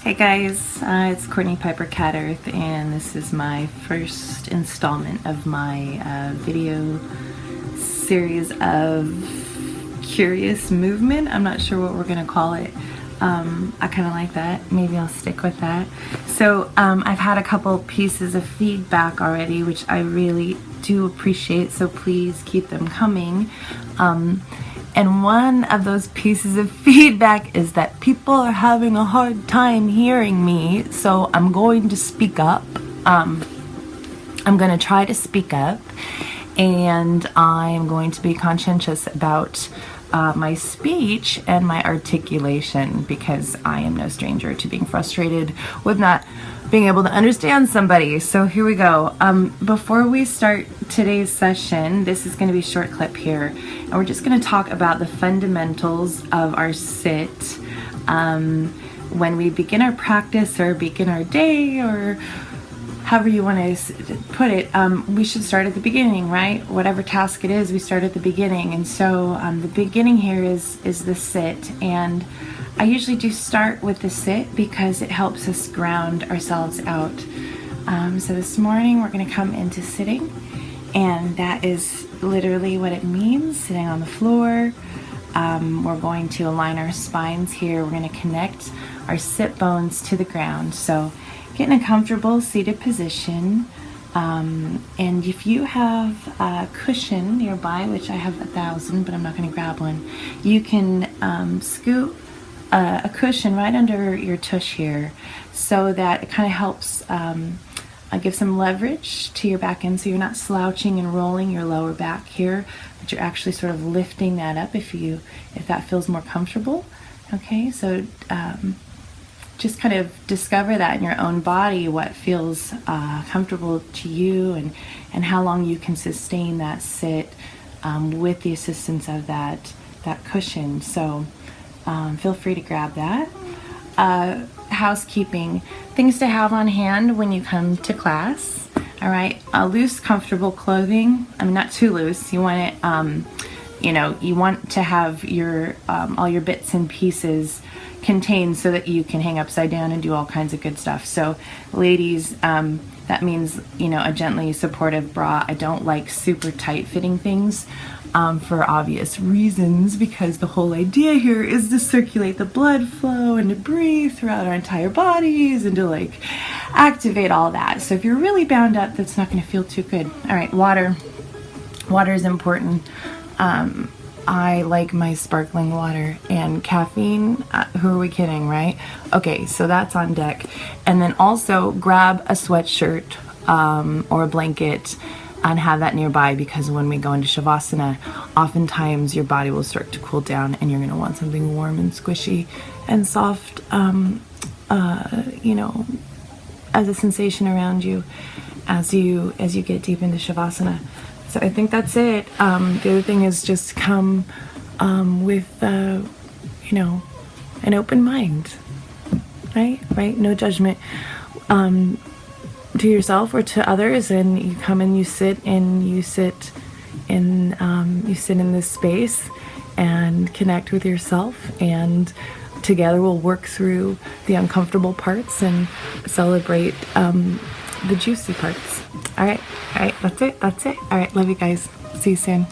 Hey guys, it's Courtney Piper Cat Earth, and this is my first installment of my video series of curious movement. I'm not sure what we're gonna call it. I kind of like that. Maybe I'll stick with that. So I've had a couple pieces of feedback already, which I really do appreciate, so please keep them coming. And one of those pieces of feedback is that people are having a hard time hearing me, so I'm going to speak up. I'm going to try to speak up, and I'm going to be conscientious about my speech and my articulation, because I am no stranger to being frustrated with not being able to understand somebody. So here we go. Before we start today's session, this is going to be a short clip here, and we're just going to talk about the fundamentals of our sit. When we begin our practice or begin our day, or however you want to put it, we should start at the beginning, right? Whatever task it is, we start at the beginning. And so the beginning here is the sit, and I usually do start with the sit because it helps us ground ourselves out. So this morning we're going to come into sitting, and that is literally what it means, sitting on the floor. We're going to align our spines here. We're going to connect our sit bones to the ground. So get in a comfortable seated position. And if you have a cushion nearby, which I have 1,000, but I'm not going to grab one, you can scoot a cushion right under your tush here, so that it kind of helps give some leverage to your back end, so you're not slouching and rolling your lower back here, but you're actually sort of lifting that up if that feels more comfortable. Okay, so just kind of discover that in your own body, what feels comfortable to you, and how long you can sustain that sit with the assistance of that cushion. So feel free to grab that. Housekeeping, things to have on hand when you come to class. All right, loose, comfortable clothing. I mean, not too loose. You want it, you want to have your all your bits and pieces contained so that you can hang upside down and do all kinds of good stuff. So ladies, that means, a gently supportive bra. I don't like super tight fitting things for obvious reasons, because the whole idea here is to circulate the blood flow and to breathe throughout our entire bodies and to activate all that. So if you're really bound up, that's not going to feel too good. All right, water is important. I like my sparkling water, and caffeine, who are we kidding, right? Okay, so that's on deck. And then also grab a sweatshirt or a blanket and have that nearby, because when we go into Shavasana, oftentimes your body will start to cool down, and you're going to want something warm and squishy and soft, as a sensation around you as you get deep into Shavasana. So I think that's it. The other thing is just come with, an open mind, right? No judgment to yourself or to others, and you come and you sit in this space and connect with yourself, and together we'll work through the uncomfortable parts and celebrate the juicy parts. All right, that's it. All right, love you guys. See you soon.